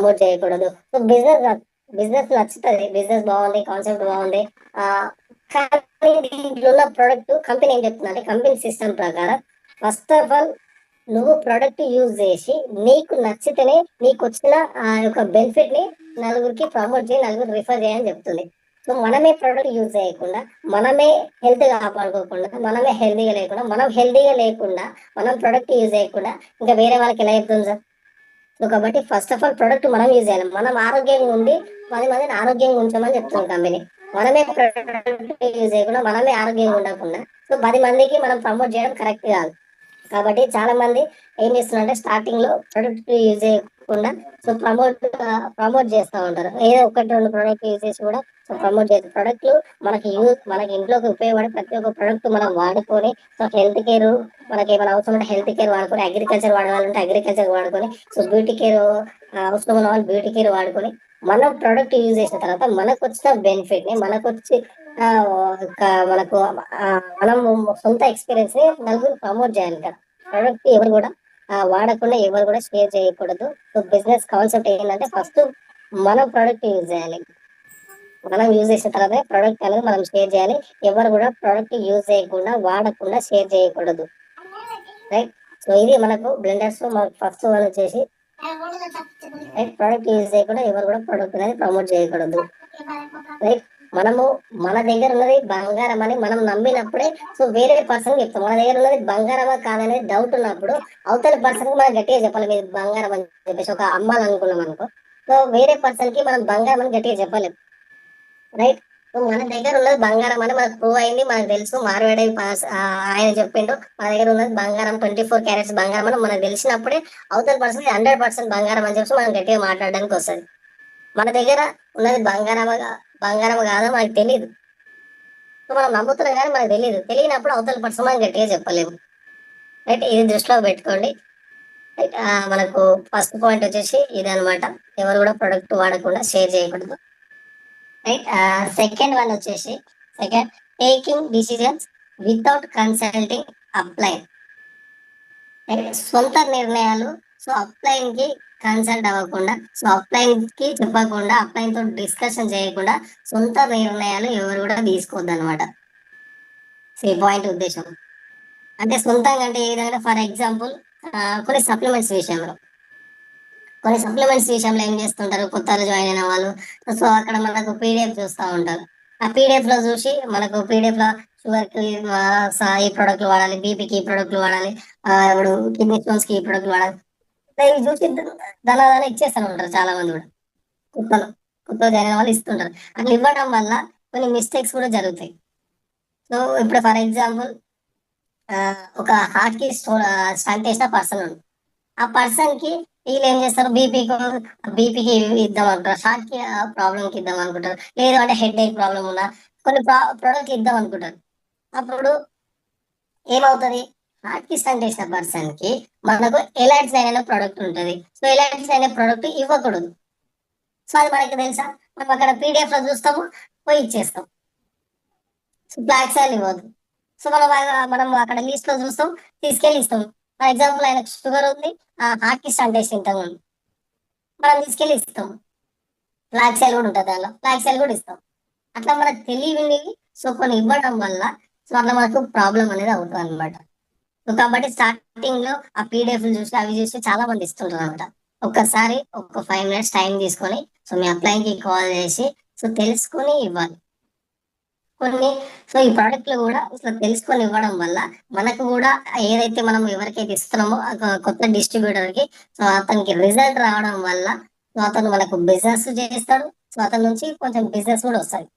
Promote చేయకూడదు. So business నచ్చుతుంది, business బాగుంది, కాన్సెప్ట్ బాగుంది. ఆ కానీ దీంట్లో ఉన్న ప్రొడక్ట్ కంపెనీ ఏం చెప్తుంది అంటే, కంపెనీ సిస్టమ్ ప్రకారం ఫస్ట్ ఆఫ్ ఆల్ నువ్వు ప్రొడక్ట్ యూజ్ చేసి నీకు నచ్చితేనే నీకు వచ్చిన ఆ యొక్క బెనిఫిట్ ని నలుగురికి ప్రమోట్ చేయి, నలుగురు రిఫర్ చేయని చెప్తుంది. సో మనమే ప్రొడక్ట్ యూజ్ చేయకుండా, మనమే హెల్త్ కాపాడుకోకుండా, మనమే హెల్తీగా లేకుండా, మనం హెల్తీగా లేకుండా, మనం ప్రొడక్ట్ యూజ్ చేయకుండా ఇంకా వేరే వాళ్ళకి ఎలా చెప్తుంది సార్? సో కాబట్టి ఫస్ట్ ఆఫ్ ఆల్ ప్రొడక్ట్ మనం యూజ్ చేయాలి. మనం ఆరోగ్యంగా ఉండి 10 మందిని ఆరోగ్యంగా ఉంచమని చెప్తుంది కంపెనీ. మనమే ప్రొడక్ట్ యూజ్ చేయకుండా, మనమే ఆరోగ్యంగా ఉండకుండా, సో 10 మందికి మనం ప్రమోట్ చేయడం కరెక్ట్ కాదు. కాబట్టి చాలా మంది ఏం చేస్తున్నారంటే, స్టార్టింగ్ లో ప్రొడక్ట్ యూజ్ చేయకుండా సో ప్రమోట్ చేస్తూ ఉంటారు. ఏదో ఒకటి రెండు ప్రొడక్ట్ యూజ్ చేసి కూడా సో ప్రమోట్ చేస్తారు. ప్రొడక్ట్లు మనకి ఇంట్లోకి ఉపయోగపడే ప్రతి ఒక్క ప్రొడక్ట్ మనం వాడుకొని, సో హెల్త్ కేర్ మనకి ఏమైనా అవసరం ఉంటే హెల్త్ కేర్ వాడుకొని, అగ్రికల్చర్ వాడాలంటే అగ్రికల్చర్ వాడుకొని, సో బ్యూటీ కేర్ అవసరం ఉన్న వాళ్ళు బ్యూటీ కేర్ వాడుకొని, మనం ప్రొడక్ట్ యూజ్ చేసిన తర్వాత మనకు వచ్చిన బెనిఫిట్ ని ఆ, మనకు మనం సొంత ఎక్స్పీరియన్స్ ని నలుగురు ప్రమోట్ చేయాలి కదా. ప్రొడక్ట్ ఎవరు కూడా వాడకుండా ఎవరు కూడా షేర్ చేయకూడదు. సో బిజినెస్ కాన్సెప్ట్ ఏంటంటే, ఫస్ట్ మనం ప్రొడక్ట్ యూజ్ చేయాలి. మనం యూజ్ చేసిన తర్వాత ప్రొడక్ట్ అనేది మనం షేర్ చేయాలి. ఎవరు కూడా ప్రొడక్ట్ యూజ్ చేయకుండా, వాడకుండా షేర్ చేయకూడదు. రైట్. సో ఇది మనకు బ్లెండర్స్ మనకు ఫస్ట్ వన్ వచ్చేసి, రైట్, ప్రొడక్ట్ యూజ్ చేయకుండా ఎవరు కూడా ప్రొడక్ట్ అనేది ప్రమోట్ చేయకూడదు. రైట్. మన దగ్గర ఉన్నది బంగారం అని మనం నమ్మినప్పుడే సో వేరే పర్సన్ చెప్తాం. మన దగ్గర ఉన్నది బంగారమా కాదనేది డౌట్ ఉన్నప్పుడు అవతల పర్సన్ కి మనం గట్టిగా చెప్పాలి మీరు బంగారం అని చెప్పేసి. ఒక అమ్మాలనుకున్నాం అనుకో, సో వేరే పర్సన్ కి మనం బంగారం అని గట్టిగా చెప్పలేము. రైట్. సో మన దగ్గర ఉన్నది బంగారం అని మనకు ప్రూవ్ అయింది, మనకు తెలుసు. మార్వాడి ఆయన చెప్పిండు మన దగ్గర ఉన్నది బంగారం, 24 క్యారెట్స్ బంగారం అని మనకు తెలిసినప్పుడే అవతల పర్సన్ 100% బంగారం అని చెప్పి మనం గట్టిగా మాట్లాడడానికి వస్తుంది. మన దగ్గర ఉన్నది బంగారం కాదో మనకు తెలియదు. సో మనం నమ్ముతున్నాం కానీ మనకు తెలియనప్పుడు అవతల పర్సన్ మనం గట్టిగా చెప్పలేము. రైట్. ఇది దృష్టిలో పెట్టుకోండి. రైట్. మనకు ఫస్ట్ పాయింట్ వచ్చేసి ఇదనమాట, ఎవరు కూడా ప్రొడక్ట్ వాడకుండా షేర్ చేయకూడదు. రైట్. సెకండ్ వన్ వచ్చేసి, taking decisions without consulting upline. సొంత నిర్ణయాలు సో అప్లైన్ కి కన్సల్ట్ అవ్వకుండా, సో అప్లైన్ కి చెప్పకుండా, అప్లైన్ తో డిస్కషన్ చేయకుండా సొంత నిర్ణయాలు ఎవరు కూడా తీసుకోవద్దు అనమాట. పాయింట్ ఉద్దేశం అంటే సొంతంగా అంటే ఏ విధంగా, ఫర్ ఎగ్జాంపుల్ కొన్ని సప్లిమెంట్స్ విషయంలో ఏం చేస్తుంటారు, కొత్తగా జాయిన్ అయిన వాళ్ళు, సో అక్కడ మనకు పీడిఎఫ్ చూస్తూ ఉంటారు. ఆ పీడిఎఫ్ లో చూసి మనకు పీడిఎఫ్ లో షుగర్ కి ఈ ప్రొడక్ట్లు వాడాలి, బీపీకి ఈ ప్రొడక్ట్లు వాడాలి, ఇప్పుడు కిడ్నీ స్టోన్స్ కి ఈ ప్రొడక్ట్లు వాడాలి, ఇవి చూసి దాని ఇచ్చేస్తూ ఉంటారు చాలా మంది కూడా. కొత్తగా జాయిన్ అయిన వాళ్ళు ఇస్తుంటారు. అట్లా ఇవ్వడం వల్ల కొన్ని మిస్టేక్స్ కూడా జరుగుతాయి. సో ఇప్పుడు ఫర్ ఎగ్జాంపుల్ ఒక హార్ట్ కి స్టంట్ వేసిన పర్సన్ ఉంది. ఆ పర్సన్ కి వీళ్ళు ఏం చేస్తారు, బీపీకి ఇద్దాం అనుకుంటారు, హార్ట్ కి ప్రాబ్లం కి ఇద్దాం అనుకుంటారు, లేదు అంటే హెడ్ ఏక్ ప్రాబ్లం ఉన్నా కొన్ని ప్రోడక్ట్లు ఇద్దాం అనుకుంటారు. అప్పుడు ఏమవుతుంది, హార్ట్ కి స్టంట్ వేసిన పర్సన్ కి మనకు ఎలాంటి అనే ప్రోడక్ట్ ఉంటుంది. సో ఎలాంటి అనే ప్రోడక్ట్ ఇవ్వకూడదు. సో అది మనకి తెలుసా, మనం అక్కడ పీడిఎఫ్ లో చూస్తాము, పోయి ఇచ్చేస్తాం. సో బ్లాక్ సెల్ ఇవ్వదు. సో మనం అక్కడ లిస్ట్ లో చూస్తాం, తీసుకెళ్ళి ఇస్తాం. ఫర్ ఎగ్జాంపుల్ ఆయనకు షుగర్ ఉంది, హార్ట్ కి స్టంట్ వేసి ఇంతకు ముందు మనం తీసుకెళ్ళి ఇస్తాం. బ్లాక్ సెల్ కూడా ఉంటుంది, దానిలో బ్లాక్ సెల్ కూడా ఇస్తాం. అట్లా మనకు తెలియని సో కొన్ని ఇవ్వడం వల్ల సో అట్లా మనకు ప్రాబ్లం అనేది అవుతుంది అనమాట. సో కాబట్టి స్టార్టింగ్ లో ఆ పీడిఎఫ్ చూసి అవి చూసి చాలా మంది ఇస్తుంటారు అనమాట. ఒక్కసారి ఒక 5 minutes టైం తీసుకొని సో మీ అప్లైన్ కి కాల్ చేసి సో తెలుసుకొని ఇవ్వాలి కొన్ని. సో ఈ ప్రోడక్ట్లు కూడా అసలు తెలుసుకొని ఇవ్వడం వల్ల మనకు కూడా ఏదైతే మనం ఎవరికైతే ఇస్తున్నామో కొత్త డిస్ట్రిబ్యూటర్ కి సో అతనికి రిజల్ట్ రావడం వల్ల సో అతను మనకు బిజినెస్ చేస్తాడు. సో అతని నుంచి కొంచెం బిజినెస్ కూడా వస్తాయి.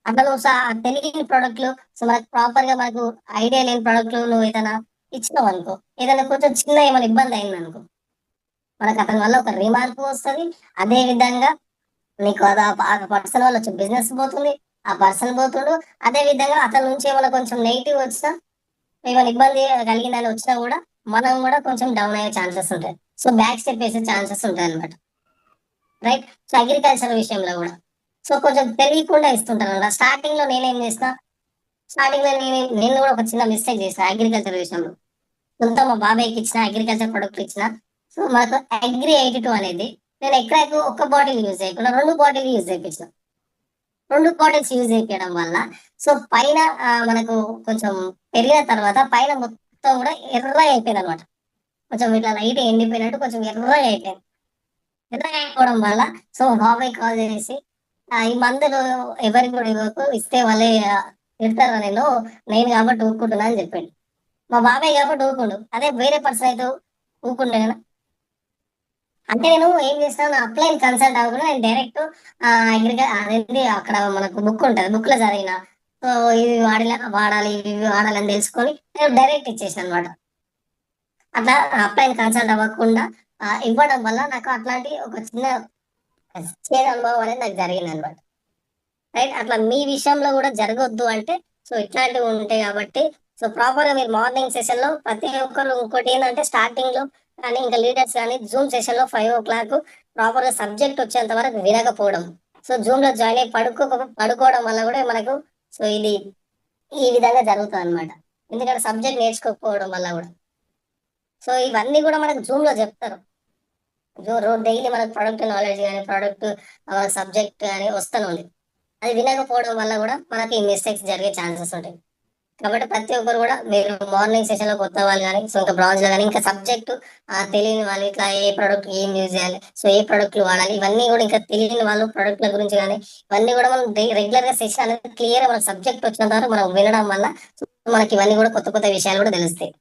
అట్లా నువ్వు తెలియని ప్రోడక్ట్లు సో మనకు ప్రాపర్ గా మనకు ఐడియా లేని ప్రోడక్ట్లు నువ్వు ఏదైనా ఇచ్చినావు అనుకో, ఏదైనా కొంచెం చిన్న ఏమైనా ఇబ్బంది అయింది అనుకో, మనకు అతని వల్ల ఒక రిమార్క్ వస్తుంది. అదే విధంగా నీకు ఆ పర్సన్ వల్ల వచ్చే బిజినెస్ పోతుంది, ఆ పర్సన్ పోతుడు. అదే విధంగా అతని నుంచి ఏమైనా కొంచెం నెగిటివ్ వచ్చినా, ఏమైనా ఇబ్బంది కలిగిందని వచ్చినా కూడా మనం కూడా కొంచెం డౌన్ అయ్యే ఛాన్సెస్ ఉంటాయి. సో బ్యాక్ స్టెప్ వేసే ఛాన్సెస్ ఉంటాయి అనమాట. రైట్. సో అగ్రికల్చర్ విషయంలో కూడా సో కొంచెం తెలియకుండా ఇస్తుంటారు కదా. స్టార్టింగ్ లో నేనేం చేసిన, స్టార్టింగ్ లో నేను కూడా ఒక చిన్న మిస్టేక్ చేసిన అగ్రికల్చర్ విషయంలో. సొంత మా బాబాయ్కి ఇచ్చిన అగ్రికల్చర్ ప్రొడక్ట్ ఇచ్చిన. సో మనకు అగ్రి 82 అనేది నేను ఎక్కడైతే ఒక్క బాటిల్ యూజ్ చేయకుండా 2 బాటిల్ యూజ్ చేపించిన. 2 బాటిల్స్ యూజ్ చేయడం వల్ల సో పైన మనకు కొంచెం పెరిగిన తర్వాత పైన మొత్తం కూడా ఎర్రగా అయిపోయిందనమాట. కొంచెం ఇట్లా లైట్‌గా ఎండిపోయినట్టు కొంచెం ఎర్రగా అయిపోయింది. ఎర్రగా అయిపోవడం వల్ల సో బాబాయ్ కాల్ చేసి ఈ మందులు ఎవరికి కూడా ఇవ్వకు. ఇస్తే వాళ్ళే తిడతారు నిన్ను. నేను కాబట్టి ఊరుకుంటున్నా అని చెప్పిండు. మా బాబాయ్ కాబట్టి ఊరుకుండు. అదే వేరే పర్సన్ అయితే ఊరుకుండే కదా! అంటే నేను ఏం చేసినాను అప్లైన్ కన్సల్ట్ అవ్వకుండా నేను డైరెక్ట్ అదేంటి అక్కడ మనకు బుక్ ఉంటది. బుక్‌లో చదివిన. సో ఇది వాడాలి, ఇవి వాడాలి అని తెలుసుకొని నేను డైరెక్ట్ ఇచ్చేసాను అన్నమాట. అట్లా అప్లైన్ కన్సల్ట్ అవ్వకుండా ఇవ్వడం వల్ల నాకు అట్లాంటి ఒక చిన్న చేదు అనుభవం అనేది నాకు జరిగిందన్నమాట. రైట్. అట్లా మీ విషయంలో కూడా జరగొద్దు అంటే సో ఇట్లాంటివి ఉంటాయి కాబట్టి సో ప్రాపర్‌గా మీరు మార్నింగ్ సెషన్‌లో ప్రతి ఒక్కరు ఇంకోటి ఏందంటే స్టార్టింగ్‌లో కానీ ఇంకా లీడర్స్ కానీ జూమ్ సెషన్‌లో 5:00 ప్రాపర్‌గా సబ్జెక్ట్ వచ్చేంత వరకు వినకపోవడం. సో జూమ్‌లో జాయిన్ అయ్యి పడుకోవడం వల్ల కూడా మనకు సో ఇది ఈ విధంగా జరుగుతదనమాట. ఎందుకంటే సబ్జెక్ట్ నేర్చుకోకపోవడం వల్ల గూడా. సో ఇవన్నీ గూడా మనకు జూమ్‌లో జెప్తారు. డైలీ మనకు ప్రొడక్ట్ నాలెడ్జ్ గాని, ప్రొడక్ట్ సబ్జెక్ట్ గాని వస్తూనే ఉంది. అది వినకపోవడం వల్ల గూడా మనకి ఈ మిస్టేక్స్ జరిగే ఛాన్సెస్ ఉంటాయి. కాబట్టి ప్రతి ఒక్కరు గూడా మీరు మార్నింగ్ సెషన్‌లో కొత్త వాళ్ళు గాని, సో ఇంకా బ్రాంచ్‌లో గాని ఇంకా సబ్జెక్ట్ తెలియని వాళ్ళు ఇట్లా ఏ ప్రొడక్ట్ ఏం యూజ్ జేయాలి, సో ఏ ప్రొడక్ట్‌లు వాడాలి, ఇవన్నీ గూడా ఇంకా తెలియని వాళ్ళు ప్రొడక్ట్‌ల గురించి గాని, ఇవన్నీ గూడా మనం రెగ్యులర్‌గా సెషన్ అనేది క్లియర్‌గా మనకు సబ్జెక్ట్ వచ్చినంత వరకు మనం వినడం వల్ల సో మనకి ఇవన్నీ గూడా కొత్త కొత్త విషయాలు గూడా తెలుస్తాయి.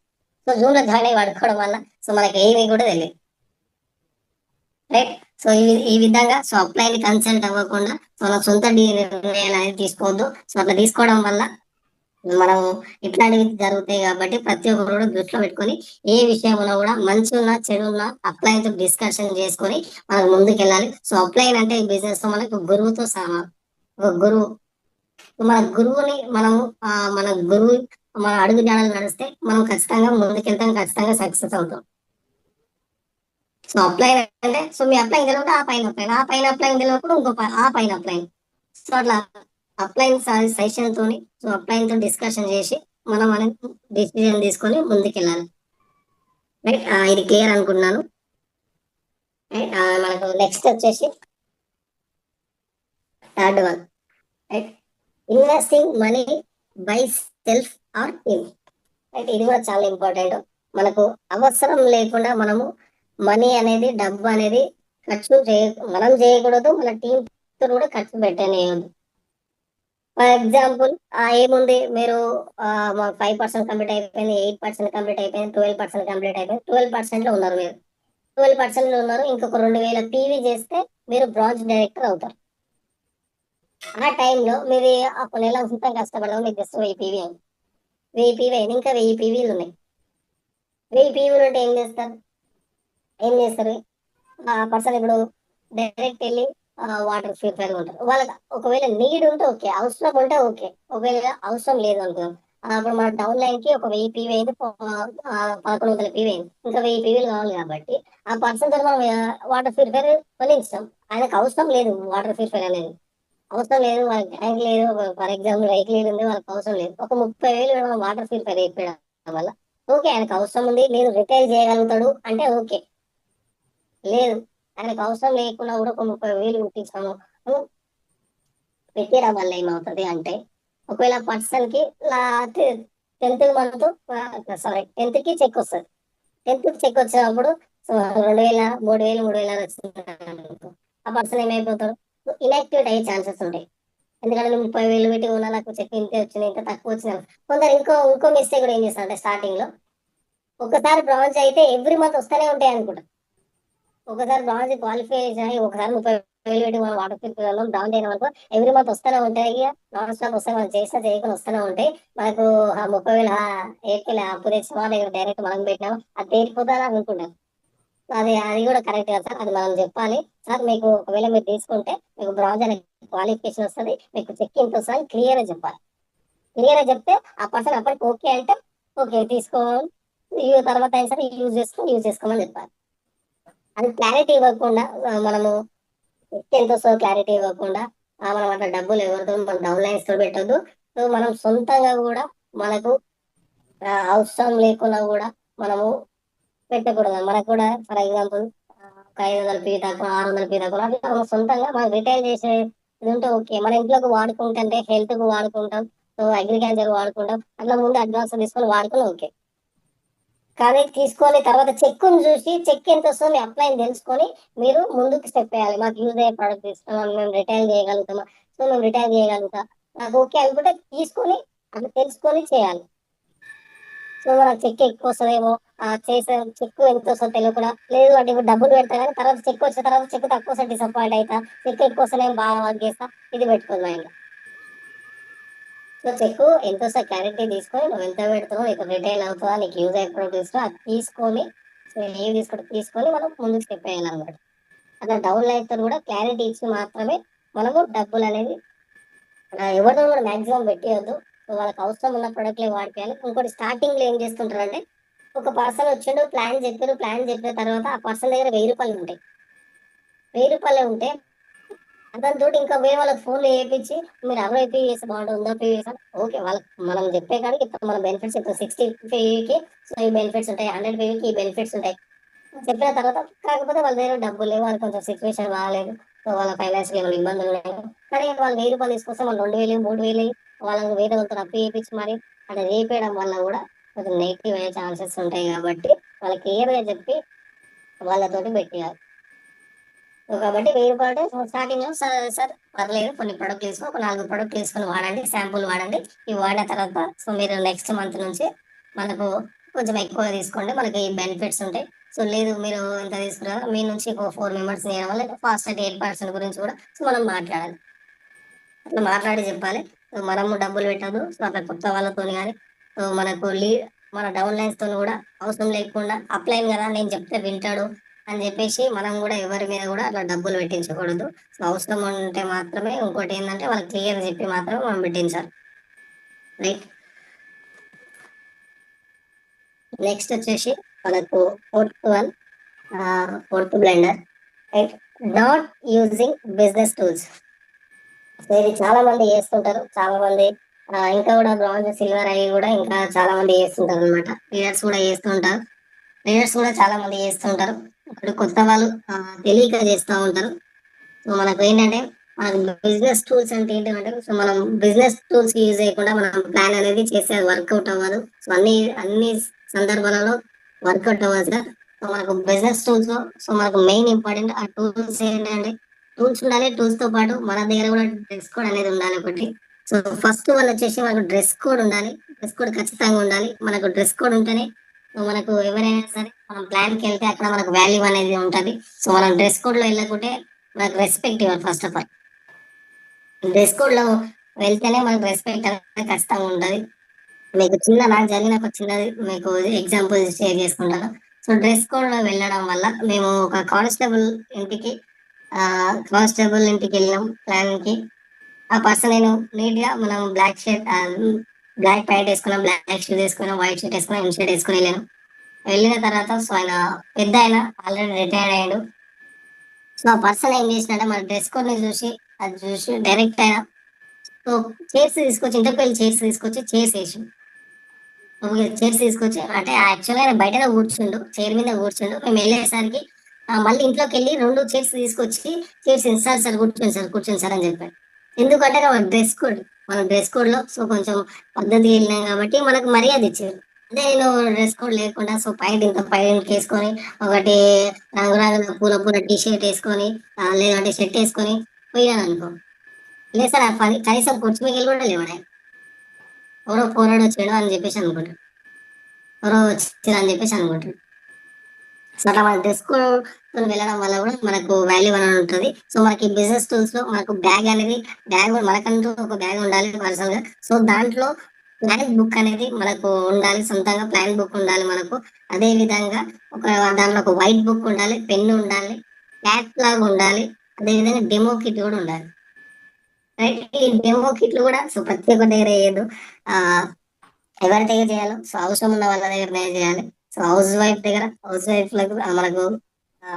సో జూమ్‌లో జాయిన్ అయ్యి పడుకోవడం వల్ల సో మనకి ఏమి గూడా తెలీదు. రైట్. సో ఈ విధంగా సో అప్లైని కన్సల్ట్ అవ్వకుండా సో మన సొంత నిర్ణయాలనేవి తీసుకోవద్దు. సో అట్లా తీసుకోవడం వల్ల మనం ఇట్లాంటివి జరుగుతాయి కాబట్టి ప్రతి ఒక్కరు కూడా దృష్టిలో పెట్టుకొని ఏ విషయంలో కూడా మంచి ఉన్నా చెడు ఉన్నా అప్లైన్తో డిస్కషన్ చేసుకొని మనం ముందుకెళ్ళాలి. సో అప్లైన్ అంటే ఈ బిజినెస్ లో మనకు గురువుతో సహా ఒక గురువు మన గురువుని మనము మన గురువు మన అడుగు జాడలు నడిస్తే మనం ఖచ్చితంగా ముందుకెళ్తాం, ఖచ్చితంగా సక్సెస్ అవుతాం. సో అప్లైన్ అంటే సో మీ అప్లైన్ తెలియకుంటే ఆ పైన అప్లైన్ తెలియనప్పుడు ఆ పైన అప్లైన్. సో అట్లా అప్లైన్ సజెషన్ తోని సో అప్లైన్ తో డిస్కషన్ చేసి మనం అనేది డిసిజన్ తీసుకొని ముందుకెళ్ళాలి. రైట్. ఇది క్లియర్ అనుకుంటున్నాను. రైట్. మనకు నెక్స్ట్ వచ్చేసి third one. Right. Investing money by self or team. Right. ఇది కూడా చాలా ఇంపార్టెంట్. మనకు అవసరం లేకుండా మనము మనీ అనేది డబ్బు అనేది మనం చేయకూడదు, మన టీం కూడా ఖర్చు పెట్టనియద్దు. ఫర్ ఎగ్జాంపుల్ ఏముంది మీరు 5% కంప్లీట్ అయిపోయింది, 8% కంప్లీట్ అయిపోయింది, 12% కంప్లీట్ అయిపోయింది, 12% లో ఉన్నారు మీరు. 12% లో ఉన్నారు, ఇంకొక 2000 పీవీ చేస్తే మీరు బ్రాంచ్ డైరెక్టర్ అవుతారు. ఆ టైంలో మీరు ఒక నెల మొత్తం కష్టపడదాం, మీకు జస్ట్ 1000 పీవీ అయింది. 1000 పీవీ అయింది, ఇంకా 1000 పీవీలు ఉన్నాయి. 1000 పీవీలు ఉంటే ఏం చేస్తారు ఆ పర్సన్ ఇప్పుడు డైరెక్ట్ వెళ్ళి వాటర్ ప్యూరిఫైర్ ఉంటారు. వాళ్ళకి ఒకవేళ నీడ్ ఉంటే ఓకే, అవసరం ఉంటే ఓకే. ఒకవేళ అవసరం లేదు అనుకుందాం, అప్పుడు మన డౌన్ లైన్ కి ఒక 1000 పీవీ అయింది, 1100 పీవీ అయింది, ఇంకా 1000 పీవీలు కావాలి కాబట్టి ఆ పర్సన్ తో మనం వాటర్ ప్యూరిఫైర్ కొనిస్తాం. ఆయనకు అవసరం లేదు వాటర్ ప్యూరిఫైర్ అనేది, అవసరం లేదు, వాళ్ళకి ట్యాంక్ లేదు, ఫర్ ఎగ్జాంపుల్ వెహికల్ ఉంది, వాళ్ళకి అవసరం లేదు. ఒక 30,000 మనం వాటర్ ప్యూరిఫైర్ అయిపోయడం వల్ల ఓకే, ఆయనకు అవసరం ఉంది, నేను రిటైల్ చేయగలుగుతాడు అంటే ఓకే. లేదు, ఆయనకు అవసరం లేకుండా కూడా ఒక 30,000 పెట్టించాము పెట్టియడం వల్ల ఏమవుతుంది అంటే ఒకవేళ పర్సన్ కి 10th మంత్ సారీ 10th కి చెక్ వస్తుంది. 10th కి చెక్ వచ్చినప్పుడు సో 2,000 3,000 వచ్చింది, ఆ పర్సన్ ఏమైపోతాడు, ఇన్యాక్టివేట్ అయ్యే ఛాన్సెస్ ఉంటాయి. ఎందుకంటే నువ్వు 30,000 పెట్టి ఉన్న నాకు చెక్ ఇంతే వచ్చింది, ఇంత తక్కువ వచ్చింది. కొందరు ఇంకో మిస్టేక్ కూడా ఏం చేస్తారంటే స్టార్టింగ్ లో ఒకసారి బ్రాంచ్ అయితే ఎవ్రీ మంత్ వస్తూనే ఉంటాయి అనుకుంటా. ఒకసారి బ్రాంజ్ క్వాలిఫై అయ్యి ఒకసారి 30,000 పెట్టి మనం వాటర్ ప్యూరిఫైర్ డౌన్ చేయడం వరకు ఎవ్రీ మంత్ వస్తూనే ఉంటాయి. ఇక నాన్ స్టాప్ వస్తాయి, మనం చేసినా చేయకుండా వస్తూనే ఉంటాయి. మనకు 30,000 ఏడుకెళ్ళి అప్పు తెచ్చిన దగ్గర డైరెక్ట్ మనం పెట్టినాము అది తేలిపోతుందని అనుకుంటాం. అది కూడా కరెక్ట్ కదా సార్, అది మనం చెప్పాలి. సార్ మీకు ఒకవేళ మీరు తీసుకుంటే మీకు బ్రాంజ్ అనే క్వాలిఫికేషన్ వస్తుంది, మీకు చెక్ ఇంత వస్తుంది క్లియర్ గా చెప్పాలి. క్లియర్ గా చెప్తే ఆ పర్సన్ అప్పటికి ఓకే అంటే ఓకే తీసుకోవాలి, తర్వాత అయినా సరే యూజ్ చేసుకోమని చెప్పాలి. అది క్లారిటీ ఇవ్వకుండా మనము ఎంతో సో క్లారిటీ ఇవ్వకుండా మనం అట్లా డబ్బులు ఎవరితో మన డౌన్ లైన్స్ తో పెట్టద్దు. సో మనం సొంతంగా కూడా మనకు అవసరం లేకుండా కూడా మనము పెట్టకూడదు. మనకు కూడా ఫర్ ఎగ్జాంపుల్ ఒక 500 పీ తక్కువ, 600 పీ తక్కువ అట్లా మనం సొంతంగా మనం రిటైల్ చేసే ఇది ఉంటే ఓకే. మన ఇంట్లోకి వాడుకుంటుంటే హెల్త్‌కి వాడుకుంటాం. సో, అగ్రికల్చర్ వాడుకుంటాం. అట్లా ముందు అడ్వాన్స్ తీసుకొని వాడుకొని ఓకే. కానీ తీసుకొని తర్వాత చెక్కుని చూసి చెక్ ఎంతొస్తదో మీ అప్లైని తెలుసుకొని మీరు ముందుకు స్టెప్ ఎయాలి. మాకు యూజ్ అయ్యే ప్రొడక్ట్ ఇస్తున్నాం. మేము రిటైల్ చేయగలుగుతామా? సో, మేము రిటైల్ చేయగలుగుతా. నాకు ఓకే అనుకుంటే తీసుకొని అట్లా తెలుసుకొని చేయాలి. సో, మనకు చెక్ ఎక్కువొస్తదేమో, చేసే చెక్ ఎంతొస్తదో తెలవకుండా లేదు అంటే ఇప్పుడు డబ్బులు పెడతా గానీ తర్వాత చెక్ వచ్చిన తర్వాత చెక్ తక్కువొస్తే డిసప్పాయింట్ అయితా. చెక్ ఎక్కువొస్తేనేమో బాగా వర్క్ చేస్తా. ఇది పెట్టుకోను మైండ్‌లో. సో, చెక్కు ఎంతొస్తదో క్లారిటీ తీసుకొని నువ్వెంత పెడుతున్నావు, నీకు రిటైల్ అవుతదా, నీకు యూజ్ అయ్యే ప్రొడక్ట్ తీసుకో అది తీసుకొని సో, ఏవి తీసుకుంటే తీసుకొని మనం ముందుకు స్టెప్ ఎయ్యాలనమాట. అట్లా డౌన్ లైన్‌తోని కూడా క్లారిటీ ఇచ్చి మాత్రమే మనము డబ్బులనేది ఎవరితో కూడా మాక్సిమం పెట్టియొద్దు. సో, వాళ్ళకి అవసరం ఉన్న ప్రొడక్ట్‌లే వాడిపియాలి. ఇంకోటి స్టార్టింగ్‌లో ఏం చేస్తుంటారంటే ఒక పర్సన్ వచ్చిండు ప్లాన్ చెప్పిర్రు. ప్లాన్ చెప్పిన తర్వాత ఆ పర్సన్ దగ్గర రూ. 1000 ఉంటాయి. రూ. 1000 ఉంటే దాంతోటి ఇంకా వేరే వాళ్ళకి ఫోన్‌లు చేపిచ్చి మీరు అరవై పే చేస్తే బాగుంటది. 100 పే చేసా ఓకే. వాళ్ళకి మనం చెప్పే కాడికి ఇప్పుడు మన బెనిఫిట్స్ చెప్తాం. 60 పేకి సో, ఈ బెనిఫిట్స్ ఉంటాయి. 100 పేకి ఈ బెనిఫిట్స్ ఉంటాయి. చెప్పిన తర్వాత కాకపోతే వాళ్ళ దగ్గర డబ్బులు లేవు. వాళ్ళకి కొంచెం సిట్యుయేషన్ బాలేదు. సో, వాళ్ళ ఫైనాన్షియల్ ఏమైనా ఇబ్బందులున్నాయి. కానీ వాళ్ళు రూ. 1000 తీసుకొస్తే మనం 2000, 3000 వాళ్ళకి వేరే వాళ్ళతోని అప్పు చేపిచ్చి మరి అట్లా చేపియడం వల్ల కూడా కొంచెం నెగెటివ్ అయ్యే ఛాన్సెస్ ఉంటాయి కాబట్టి వాళ్ళకి క్లియర్‌గా చెప్పి వాళ్ళతోటి పెట్టియాలి. సో, కాబట్టి రూ. 1000 స్టార్టింగ్‌లో సార్ పర్లేదు కొన్ని ప్రొడక్ట్‌లు తీసుకో. ఒక 4 ప్రొడక్ట్‌లు తీసుకొని వాడండి. శాంపుల్ వాడండి. ఇవి వాడిన తర్వాత సో, మీరు నెక్స్ట్ మంత్ నుంచి మనకు కొంచెం ఎక్కువగా తీసుకోండి. మనకి బెనిఫిట్స్ ఉంటాయి. సో, లేదు మీరు ఇంత తీసుకున్నారు మీ నుంచి ఒక 4 మెంబర్స్ చేయడం వల్ల ఫాస్ట్‌గా 8% గురించి కూడా సో, మనం మాట్లాడాలి. అట్లా మాట్లాడి చెప్పాలి. సో, మనము డబ్బులు పెట్టొద్దు. సో, అట్లా కొత్త వాళ్ళతోని గాని సో, మనకు మన డౌన్ లైన్స్‌తోని కూడా అవసరం లేకుండా అప్‌లైన్ గదా! నేను చెప్తే వింటాడు అని జెప్పేసి మనం గూడా ఎవరి మీద గూడా అట్లా డబ్బులు పెట్టించకూడదు. సో, అవసరం ఉంటే మాత్రమే ఇంకోటేందంటే వాళ్ళకి క్లియర్‌గా చెప్పి మాత్రమే మనం పెట్టించాలి. రైట్. నెక్స్ట్ వచ్చేసి మనకు fourth blunder right. Not using business tools. So, ఇది చాలా మంది చేస్తుంటారు. చాలా మంది ఇంకా గూడా బ్రాంజ్, సిల్వర్ అయి గూడా ఇంకా చాలా మంది చేస్తుంటారనమాట. లీడర్స్ గూడా చేస్తుంటారు. లీడర్స్ కూడా చాలా మంది చేస్తుంటారు. ఇప్పుడు కొత్త వాళ్ళు తెలియక చేస్తా ఉంటారు. సో, మనకేంటంటే మనకు బిజినెస్ టూల్స్ అంటే ఏంటంటే సో, మనం బిజినెస్ టూల్స్ యూజ్ చేయకుండా మనం ప్లాన్ అనేది చేస్తే అది వర్కౌట్ అవ్వదు. సో, అన్ని సందర్భాలలో వర్కౌట్ అవ్వదు సార్. సో, మనకు బిజినెస్ టూల్స్‌లో సో, మనకు మెయిన్ ఇంపార్టెంట్ ఆ టూల్స్ ఏంటంటే టూల్స్ ఉండాలి. టూల్స్‌తో పాటు మన దగ్గర కూడా డ్రెస్ కోడ్ అనేది ఉండాలి ఒకటి. సో, ఫస్ట్ వన్ వచ్చేసి మనకు డ్రెస్ కోడ్ ఉండాలి. డ్రెస్ కోడ్ ఖచ్చితంగా ఉండాలి. మనకు డ్రెస్ కోడ్ ఉంటేనే సో, మనకు ఎవరైనా సరే మనం ప్లాన్‌కెళ్తే అక్కడ మనకు వాల్యూ అనేది ఉంటది. సో, మనం డ్రెస్ కోడ్‌లో ఎళ్ళకుంటే మనకు రెస్పెక్ట్ ఇవ్వరు ఫస్ట్ ఆఫ్ ఆల్. డ్రెస్ కోడ్‌లో వెళ్తేనే మనకు రెస్పెక్ట్ అనేది ఖచ్చితంగా ఉంటది. నాకు జరిగిన ఒక చిన్నది మీకు ఎగ్జాంపుల్ షేర్ చేసుకుంటాను. సో, డ్రెస్ కోడ్‌లో వెళ్ళడం వల్ల మేము ఒక కానిస్టేబుల్ ఇంటికెళ్ళినాం ప్లాన్‌కి. ఆ పర్సన్ నేను నీట్‌గా మనం బ్లాక్ ప్యాంట్ ఏసుకున్నాం, బ్లాక్ షూస్ ఏసుకున్నాం, వైట్ షర్ట్ ఏసుకున్నాం, ఇన్ షర్ట్ ఏసుకొని ఎళ్ళాను. వెళ్ళిన తర్వాత సో, ఆయన పెద్దాయన ఆల్రెడీ రిటైర్డ్ అయ్యిండు. సో, ఆ పర్సన్ ఏం చేసిండంటే మన డ్రెస్ కోడ్‌ని చూసి, అది చూసి డైరెక్ట్ ఆయన సో, చైర్స్ తీసుకొచ్చి చైర్స్ ఏసిండు. ఓకే. చైర్స్ తీసుకొచ్చి అంటే యాక్చువల్‌గా ఆయన బయటనే కూర్చుండు. చైర్ మీద కూర్చుండు. మేమెళ్ళేసరికి మళ్ళీ ఇంట్లోకెళ్ళి 2 చైర్స్ తీసుకొచ్చి చైర్స్ ఏసి సార్ కూర్చోండి సార్ అని చెప్పాడు. ఎందుకంటే మన డ్రెస్ కోడ్. మన డ్రెస్ కోడ్‌లో సో, కొంచెం పద్ధతిగా ఎళ్ళినాం కాబట్టి మనకు మర్యాద ఇచ్చారు. అదే నేను డ్రెస్ కోడ్ లేకుండా సో, పైనకేసుకొని ఒకటి రంగురంగుల పూల పూల టీ షర్ట్ ఏసుకొని లేదంటే షర్ట్ ఏసుకొని పోయాననుకో, లేదు సార్ ఆ పని కనీసం కుర్చీ మీదకెళ్ళి కూడా లేవడాయన. ఎవరో పోరాడొచ్చాడు అని చెప్పేసి అనుకుంటాడు. ఎవరో వచ్చిర్రని చెప్పేసి అనుకుంటాడు. సో, అట్లా మన డ్రెస్ కోడ్‌తోని వెళ్ళడం వల్ల గూడా మనకు వాల్యూ అనేది ఉంటది. సో, మనకి బిజినెస్ టూల్స్‌లో మనకు బ్యాగ్ మనకంటూ ఒక బ్యాగ్ ఉండాలి పర్సనల్‌గా. సో, దాంట్లో ప్లాన్ బుక్ అనేది మనకు ఉండాలి. సొంతంగా ప్లాన్ బుక్ ఉండాలి మనకు. అదే విధంగా ఒక దాంట్లో ఒక వైట్ బుక్ ఉండాలి, పెన్ ఉండాలి, క్యాట్లాగ్ ఉండాలి. అదే విధంగా డెమో కిట్ గూడా ఉండాలి. రైట్. ఈ డెమో కిట్‌లు గూడా సో, ప్రతి ఒక్కరి దగ్గర ఎయద్దు. ఆహ్ ఎవరి దగ్గర చేయాలో సో, అవసరం ఉన్న వాళ్ళ దగ్గరనే చేయాలి. సో, హౌస్ వైఫ్‌లకు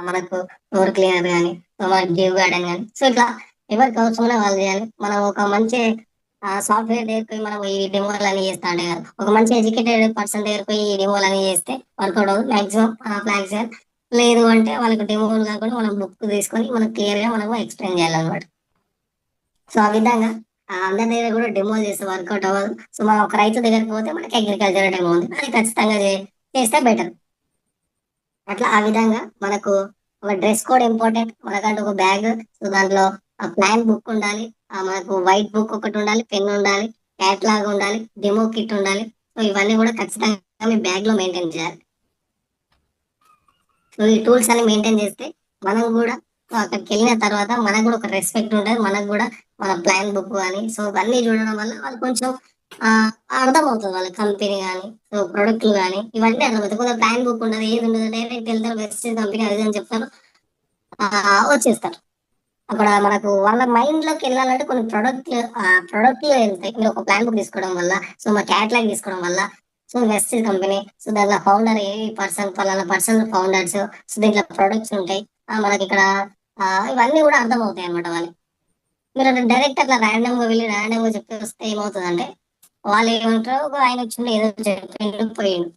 మనకు ఫ్లోర్ క్లీనర్ గాని, సో, మనకి జిమ్ గార్డెన్ గాని, సో, ఇట్లా ఎవరికి అవసరం ఉన్న వాళ్ళు చేయాలి. మనం ఒక మంచి సాఫ్ట్‌వేర్ దగ్గరికి పోయి మనం ఈ డెమోలని చేస్తా అంటే కాదు. ఒక మంచి ఎడ్యుకేటెడ్ పర్సన్ దగ్గరికి పోయి ఈ డెమోలని చేస్తే వర్కౌట్ అవ్వదు. మాక్సిమం ప్లాన్ చేయాలి. లేదు అంటే వాళ్ళకి డెమోలు కాకుండా మనం బుక్ తీసుకొని మనం క్లియర్‌గా మనము ఎక్స్‌ప్లెయిన్ చేయాలన్నమాట. సో, ఆ విధంగా అందరి దగ్గర కూడా డెమోలు చేస్తే వర్కౌట్ అవ్వదు. సో, మనం ఒక రైతు దగ్గరికి పోతే మనకి అగ్రికల్చర్ డెమో ఉంది. అది ఖచ్చితంగా చేస్తే బెటర్. అట్లా ఆ విధంగా మనకు ఒక డ్రెస్ కోడ్ ఇంపార్టెంట్. మనకంటూ ఒక బ్యాగ్. సో, దాంట్లో ప్లాన్ బుక్ ఉండాలి. మనకు వైట్ బుక్ ఒకటుండాలి, పెన్ ఉండాలి, క్యాటలాగ్ ఉండాలి, డెమో కిట్ ఉండాలి. సో, ఇవన్నీ కూడా ఖచ్చితంగా మీ బ్యాగ్‌లో మెయింటైన్ చేయాలి. సో, ఈ టూల్స్ అన్ని మెయింటైన్ చేస్తే మనం గూడా అక్కడికెళ్ళిన తర్వాత మనకు గూడా ఒక రెస్పెక్ట్ ఉంటది. మనకు గూడా మన ప్లాన్ బుక్ గాని, సో, ఇవన్నీ చూడడం వల్ల వాళ్ళు కొంచెం ఆహ్, అర్థమవుతది వాళ్ళ కంపెనీ గాని, సో, ప్రొడక్ట్‌లు గాని ఇవన్నీ అర్థమవుతాయి. కొందరు ప్లాన్ బుక్ ఉండదు. ఏది ఉండదు. డైరెక్ట్ ఎళ్తారు వెస్టర్న్ కంపెనీ అది ఇది అని చెప్తారు. వచ్చేస్తారు. అక్కడ మనకు వాళ్ళ మైండ్‌లోకెళ్ళాలంటే కొన్ని ప్రొడక్ట్‌లు ఎళ్తాయి. మీరు ఒక ప్లాన్ బుక్ తీసుకోవడం వల్ల, సో, మా క్యాటలాగ్ తీసుకోవడం వల్ల, సో, వెస్టిజ్ కంపెనీ, సో, దాంట్లో ఫౌండర్ ఏ పర్సన్ పలానా పర్సన్ ఫౌండర్స్, సో, దీంట్లో ప్రొడక్ట్స్ ఉంటాయి. మనకిక్కడ ఇవన్నీ గూడా అర్థమవుతాయన్నమాట వాళ్ళకి. మీరు డైరెక్ట్ అట్లా ర్యాండమ్‌గా వెళ్లి ర్యాండమ్‌గా చెప్పేస్తే ఏమవుతదంటే, వాళ్ళేమంటారు ఆయనొచ్చిండు ఏదో చెప్పిండు పోయిండు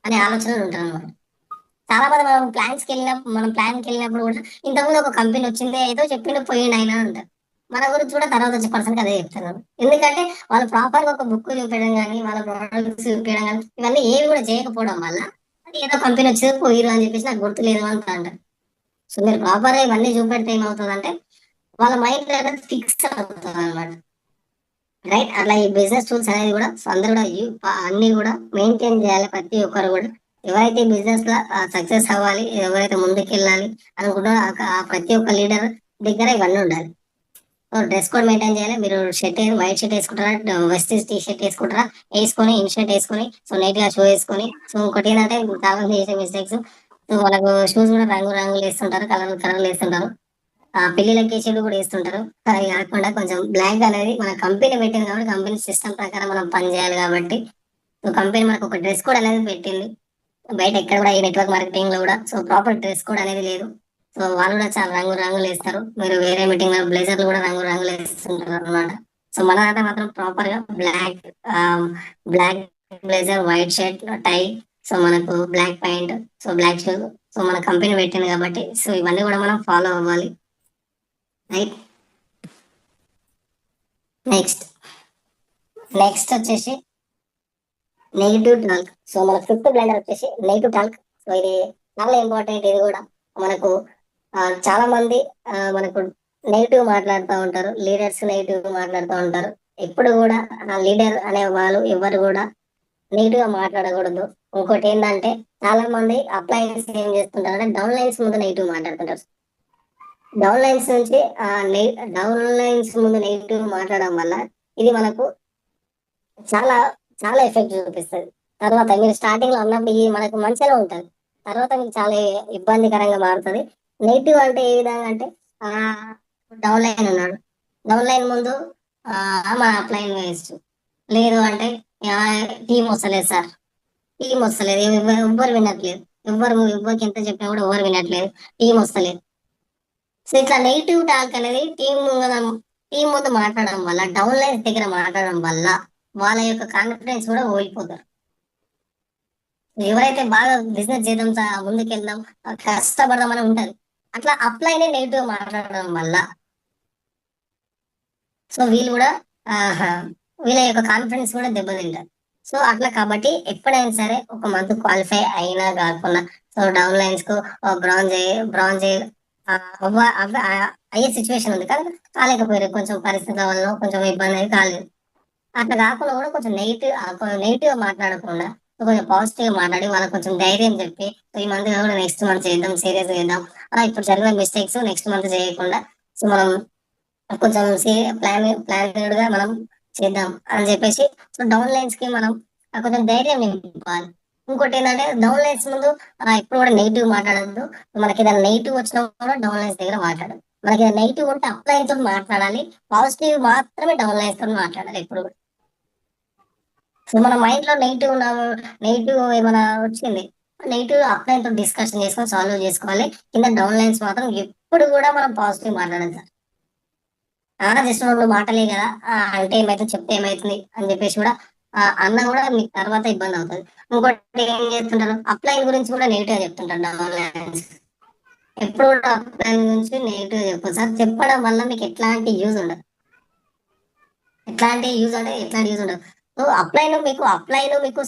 అనే ఆలోచనలో ఉంటారన్నమాట. చాలా మంది మనం ప్లాన్‌కెళ్ళినప్పుడు గూడా ఇంతకుముందు ఒక కంపెనీ వచ్చింది. ఏదో చెప్పిండు పోయిండాయన అంటారు. మన గురించి కూడా తర్వాత వచ్చే పర్సన్‌కి అదే చెప్తారు. ఎందుకంటే వాళ్ళు ప్రాపర్‌గా ఒక బుక్ చూపియడం గాని, వాళ్ళ ప్రొడక్ట్స్ చూపియడం గాని, ఇవన్నీ ఏవి కూడా చేయకపోవడం వల్ల అది ఏదో కంపెనీ వచ్చింది పోయిర్రు అని చెప్పేసి నాకు గుర్తులేదు అంటా అంటారు. సో మీరు ప్రాపర్‌గా ఇవన్నీ చూపెడితే ఏమవుతదంటే వాళ్ళ మైండ్‌లో అనేది ఫిక్స్ అవుతదనమాట. రైట్. అట్లా ఈ బిజినెస్ టూల్స్ అనేది కూడా సో అందరూ కూడా అన్నీ కూడా మెయింటైన్ చేయాలి ప్రతి ఒక్కరు కూడా. ఎవరైతే బిజినెస్‌లో సక్సెస్ అవ్వాలి, ఎవరైతే ముందుకెళ్ళాలి అనుకుంటారో ఆ ప్రతి ఒక్క లీడర్ దగ్గర ఇవన్నీ ఉండాలి. సో డ్రెస్ కోడ్ మెయింటైన్ చేయాలి. మీరు వైట్ షర్ట్ ఏసుకుంటారా? వెస్టీస్ టీ షర్ట్ ఏసుకుంటారా? ఏసుకొని ఇన్‌షర్ట్ ఏసుకొని సో నీట్‌గా షూ ఏసుకొని సో ఇంకోటేంటంటే చాలా మంది చేసే మిస్టేక్స్ సో వాళ్ళకు షూస్ కూడా రంగులు ఏస్తుంటారు. కలర్‌లు ఏస్తుంటారు. పెళ్ళిళ్ళకి షెడ్ కూడా ఏస్తుంటారు. అది గాకుండా కొంచెం బ్లాక్ అనేది మన కంపెనీ పెట్టింది కాబట్టి కంపెనీ సిస్టమ్ ప్రకారం మనం పని చేయాలి కాబట్టి, సో కంపెనీ మనకొక డ్రెస్ కోడ్ అనేది పెట్టింది. బయట ఎక్కడ కూడా ఈ నెట్వర్క్ మార్కెటింగ్‌లో కూడా సో ప్రాపర్ డ్రెస్ కోడ్ అనేది లేదు. సో వాళ్ళు కూడా చాలా రంగులేస్తారు. మీరు వేరే మీటింగ్‌లో బ్లేజర్‌లు కూడా రంగులేస్తుంటారనమాట. సో మన దాంట్లో మాత్రం ప్రాపర్‌గా ఆహ్, black blazer, white shirt, tie so మనకు black pant, so black shoes so మన కంపెనీ పెట్టింది కాబట్టి సో ఇవన్నీ కూడా మనం ఫాలో అవ్వాలి. రైట్. నెక్స్ట్. నెక్స్ట్ వచ్చేసి నెగెటివ్ టాక్. సో మన ఫిఫ్త్ బ్లెండర్ వచ్చేసి నెగెటివ్ టాక్. సో ఇది చాలా ఇంపార్టెంట్ ఇది కూడా. మనకు చాలా మంది మనకు నెగెటివ్ మాట్లాడుతా ఉంటారు. లీడర్స్ నెగెటివ్ మాట్లాడుతా ఉంటారు. ఎప్పుడు కూడా లీడర్ అనే వాళ్ళు ఎవరు కూడా నెగెటివ్‌గా మాట్లాడకూడదు. ఇంకోటేందంటే చాలా మంది అప్లయన్స్ ఏం చేస్తుంటారంటే డౌన్ లైన్స్ ముందు నెగెటివ్ మాట్లాడుతుంటారు. డౌన్ లైన్స్ నుంచి డౌన్ లైన్స్ ముందు నెగెటివ్ మాట్లాడడం వల్ల ఇది మనకు చాలా, చాలా ఎఫెక్ట్ చూపిస్తది. తర్వాత మీరు స్టార్టింగ్‌లో ఉన్నప్పుడు ఇది మనకు మంచిగానే ఉంటది. తర్వాత మీకు చాలా ఇబ్బందికరంగా మారుతది. నెగెటివ్ అంటే ఏ విధంగా అంటే ఆహ్, డౌన్ లైన్ ఉన్నాడు. డౌన్ లైన్ ముందు మన అప్లైన్ వేస్ట్. లేదు అంటే టీమ్ వస్తలేదు సార్. టీమ్ వస్తలేదు. ఎవ్వరు వినట్లేదు. ఎవ్వరికి ఎంత చెప్పినా కూడా ఎవరు వినట్లేదు. టీమ్ వస్తలేదు. సో ఇట్లా నెగెటివ్ టాక్ అనేది టీమ్ ముందు మాట్లాడడం వల్ల, డౌన్ లైన్స్ దగ్గర మాట్లాడడం వల్ల వాళ్ళ యొక్క కాన్ఫిడెన్స్ కూడా ఓడిపోతారు. ఎవరైతే బాగా బిజినెస్ చేద్దాం ముందుకెళ్దాం, కష్టపడదామని ఉంటది. అట్లా అప్లైనే నెగెటివ్ మాట్లాడడం వల్ల సో వీళ్ళు కూడా ఆహా! వీళ్ళ యొక్క కాన్ఫిడెన్స్ కూడా దెబ్బతింటది. సో అట్లా కాబట్టి ఎప్పుడైనా సరే ఒక మంత్ క్వాలిఫై అయినా గాకున్నా సో డౌన్ లైన్స్‌కు బ్రాంజ్ అయ్యే సిట్యుయేషన్ ఉంది. కానీ కాలేకపోయారు. కొంచెం పరిస్థితుల వల్లో కొంచెం ఇబ్బంది అయి కాలేదు. అట్లా కాకుండా కూడా కొంచెం నెగెటివ్‌గా మాట్లాడకుండా కొంచెం పాజిటివ్‌గా మాట్లాడి వాళ్ళకి కొంచెం ధైర్యం చెప్పి ఈ మంత్ కాకుండా నెక్స్ట్ మంత్ చేద్దాం. సీరియస్‌గా చేద్దాం. ఇప్పుడు జరిగిన మిస్టేక్స్ నెక్స్ట్ మంత్ చేయకుండా సో మనం కొంచెం ప్లానెడ్‌గా మనం చేద్దాం అని చెప్పేసి సో డౌన్ లైన్స్‌కి మనం కొంచెం ధైర్యం నింపాలి. ఇంకోటేంటంటే డౌన్ లైన్స్ ముందు ఎప్పుడు కూడా నెగెటివ్ మాట్లాడొద్దు. మనకేదైనా నెగెటివ్ వచ్చినా కూడా డౌన్ లైన్స్ దగ్గర మాట్లాడాలి. మనకేదైనా నెగెటివ్ ఉంటే అప్ లైన్స్‌తోని మాట్లాడాలి. పాజిటివ్ మాత్రమే డౌన్ లైన్స్‌తోని మాట్లాడాలి ఎప్పుడు కూడా. సో మన మైండ్‌లో నెగెటివ్ ఏమైనా వచ్చింది. నెగెటివ్ అప్ లైన్‌తోని డిస్కషన్ చేసుకొని సాల్వ్ చేసుకోవాలి. కింద డౌన్ లైన్స్ మాత్రం ఎప్పుడు కూడా మనం పాజిటివ్ మాట్లాడాలి. జస్ట్ 2 మాటలే గదా! అంటే ఏమైతుంది చెప్తే ఏమైతుంది అని జెప్పేసి గూడా అన్నా కూడా మీకు తర్వాత ఇబ్బంది అవుతుంది. ఇంకోటి ఏం చేస్తుంటారు, అప్లైన్ గురించి కూడా నెగిటివ్ చెప్తుంటారు డౌన్లైన్స్. ఎప్పుడు కూడా అప్లైన్ గురించి నెగిటివ్ చెప్పదు సార్. చెప్పడం వల్ల మీకు ఎట్లాంటి యూజ్ ఉండదు. సో అప్లైన్ మీకు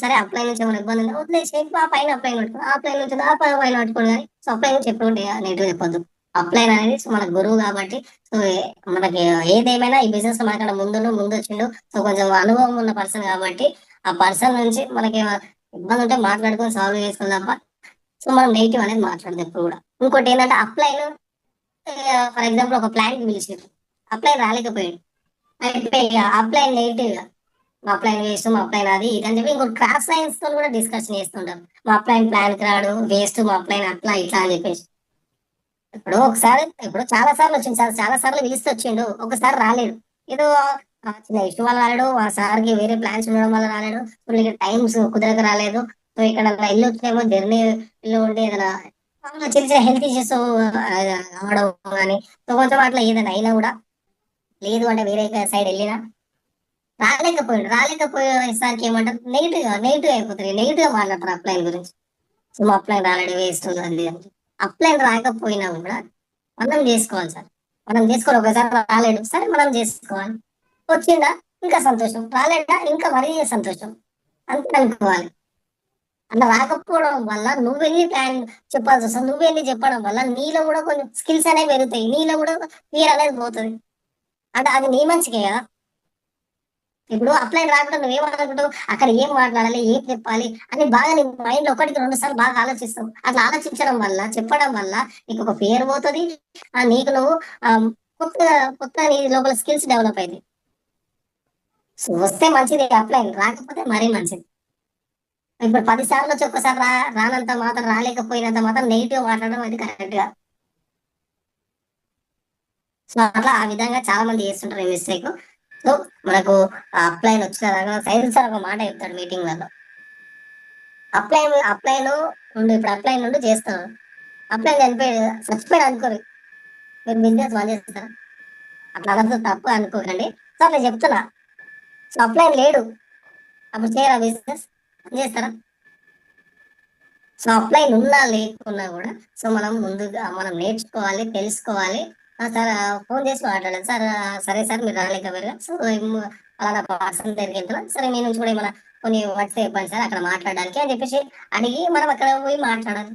సరే, అప్లైన్ నుంచి ఏమైనా ఇబ్బంది ఉందా వదిలేసి ఆ పైన అప్లైన్ పెట్టుకో, ఆ అప్లైన్ నుంచి ఆ పైన పైన పెట్టుకోండి. కానీ సో అప్లైన్ నుంచి ఎప్పుడు నెగిటివ్ చెప్పొద్దు. అప్లైన్ అనేది సో మన గురువు కాబట్టి, సో మనకి ఏదేమైనా ఈ బిజినెస్ మనకన్నా ముందు వచ్చిండు. సో కొంచెం అనుభవం ఉన్న పర్సన్ కాబట్టి ఆ పర్సన్ నుంచి మనకి ఏమైనా ఇబ్బంది ఉంటే మాట్లాడుకొని సాల్వ్ చేసుకోవాలి తప్ప, సో మనం నెగిటివ్ అనేది మాట్లాడదు ఎప్పుడు కూడా. ఇంకోటి ఏంటంటే అప్లైన్, ఫర్ ఎగ్జాంపుల్ ఒక ప్లాన్ కి పిలిచారు, అప్లైన్ రాలేకపోయాడు, అయిపోయి అప్లైన్ నెగిటివ్, మా అప్లైన్ వేస్ట్, మా అప్లైన్ అది ఇది అని చెప్పి ఇంకొక క్రాస్ సైన్స్ తో కూడా డిస్కషన్ చేస్తుంటారు. మా అప్లైన్ ప్లాన్ కి రాడు, వేస్ట్, మా అప్లైన్ అట్లా ఇట్లా అని చెప్పేసి. ఇప్పుడు చాలా సార్లు వచ్చింది సార్, చాలా సార్లు పిలిస్తే వచ్చిండు, ఒకసారి రాలేడు. ఏదో చిన్న ఇష్యూ వల్ల రాలేడు, ఆ సార్కి వేరే ప్లాన్స్ ఉండడం వల్ల రాలేడు, కొన్ని టైమ్స్ కుదరక రాలేదు. సో ఇక్కడ ఇల్లు వచ్చేమో జర్నీ, ఇల్లు ఉంటే ఏదైనా చిన్న చిన్న హెల్త్ ఇష్యూస్ అవడం కానీ, సో కొంచెం అట్లా ఏదైనా అయినా కూడా, లేదు అంటే వేరే సైడ్ వెళ్ళినా రాలేకపోయేసరికి ఏమంటారు, నెగిటివ్ అయిపోతుంది, నెగిటివ్ గా మాట్లాడతారు అప్లైన్ గురించి. సో మా అప్లైన్ రాలేడు, వేస్ట్ అది అని. అప్లైన్ రాకపోయినా కూడా మనం చేసుకోవాలి సార్. మనం చేసుకోవాలి. ఒకసారి రాలేడు సరే, మనం చేసుకోవాలి. వచ్చిందా ఇంకా సంతోషం, రాలేడా ఇంకా మరీ సంతోషం, అంతే అనుకోవాలి. అలా రాకపోవడం వల్ల నువ్వెన్ని ప్లాన్ చెప్పాల్సి వస్తుంది, నువ్వెన్ని చెప్పడం వల్ల నీలో కూడా కొన్ని స్కిల్స్ అనేవి పెరుగుతాయి, నీలో కూడా ఫియర్ అనేది పోతుంది. అంటే అది నీ మంచికే కదా. ఇప్పుడు అప్లైన్ రాకుండా నువ్వేమనుకుంటావు, అక్కడ ఏం మాట్లాడాలి, ఏం చెప్పాలి అని బాగా నీ మైండ్ లో ఒకటికి రెండు సార్లు బాగా ఆలోచిస్తావు. అట్లా ఆలోచించడం వల్ల, చెప్పడం వల్ల నీకు ఒక పేరు పోతుంది. నీకు నువ్వు ఆ, కొత్త కొత్త నీ లోపల స్కిల్స్ డెవలప్ అయింది. సో వస్తే మంచిది అప్లైన్, రాకపోతే మరీ మంచిది. ఇప్పుడు 10 సార్లు వచ్చి ఒక్కసారి రానంత మాత్రం, రాలేకపోయినంత మాత్రం నెగిటివ్ మాట్లాడడం అది కరెక్ట్ గా. సో అట్లా ఆ విధంగా చాలా మంది చేస్తుంటారు ఈ మిస్టేక్. సో మనకు అప్లైన్ వచ్చిన సైన్స్ సార్ ఒక మాట చెప్తాడు మీటింగ్ లలో, అప్లైన్ నుండి, ఇప్పుడు అప్లైన్ నుండి చేస్తాను, అప్లైన్ చచ్చిపోయాడు అనుకోరు, మీరు బిజినెస్ బంద్ చేస్తారా, అట్లా అనర్థం, తప్పు అనుకోకండి. సో నేను చెప్తున్నా, సో అప్లైన్ లేడు, అప్పుడు చేయరా బిజినెస్, చేస్తారా? సో అప్లైన్ ఉన్నా లేకున్నా కూడా, సో మనం ముందుగా మనం నేర్చుకోవాలి, తెలుసుకోవాలి. సార్ ఫోన్ చేసి మాట్లాడాలి సార్, సరే సార్ మీరు రాలేకపోయారు, సో అలా పర్సన్ దగ్గరికి వెళ్తున్నా, సరే మీ నుంచి కూడా ఏమైనా కొన్ని వర్డ్స్ చెప్పండి సార్ అక్కడ మాట్లాడడానికి అని చెప్పేసి అడిగి మనం అక్కడ పోయి మాట్లాడాలి.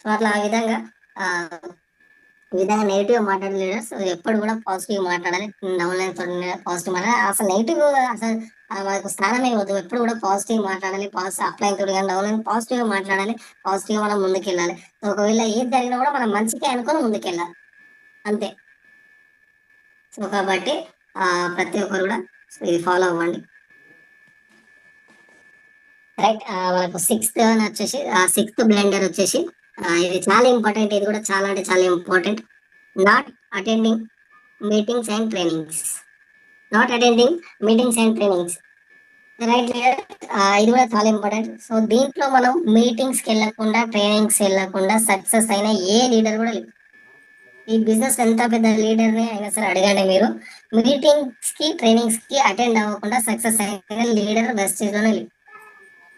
సో అట్లా ఆ విధంగా ఆ నెగిటివ్ మాట్లాడే లీడర్స్ ఎప్పుడు కూడా పాజిటివ్ మాట్లాడాలి. డౌన్లైన్ పాజిటివ్ మాట్లాడాలి, అసలు నెగిటివ్ అసలు మనకు స్థానమే వద్దు. ఎప్పుడు కూడా పాజిటివ్ మాట్లాడాలి, పాజిటివ్ అప్లైన్ తోడు కానీ డౌన్లైన్ పాజిటివ్ గా మాట్లాడాలి, పాజిటివ్ గా మనం ముందుకెళ్ళాలి. సో ఒకవేళ ఏది జరిగినా కూడా మనం మంచికే అనుకొని ముందుకెళ్ళాలి, అంతే. సో కాబట్టి ప్రతి ఒక్కరు కూడా ఇది ఫాలో అవ్వండి. రైట్. మనకు సిక్స్త్ వచ్చేసి, సిక్స్త్ బ్లెండర్ వచ్చేసి, ఇది చాలా ఇంపార్టెంట్, ఇది కూడా చాలా అంటే చాలా important. Not attending meetings and trainings. Not attending meetings and trainings. Right. ఇది కూడా చాలా ఇంపార్టెంట్. సో దీంట్లో మనం మీటింగ్స్ కి వెళ్ళకుండా, ట్రైనింగ్స్ వెళ్ళకుండా సక్సెస్ అయిన ఏ లీడర్ కూడా లేదు. ఈ బిజినెస్ ఎంత పెద్ద లీడర్ ని అయినా సరే అడగండి మీరు, మీటింగ్స్ కి ట్రైనింగ్స్ కి అటెండ్ అవ్వకుండా సక్సెస్ అయిన లీడర్ వెస్టేజ్ లోనే లేదు.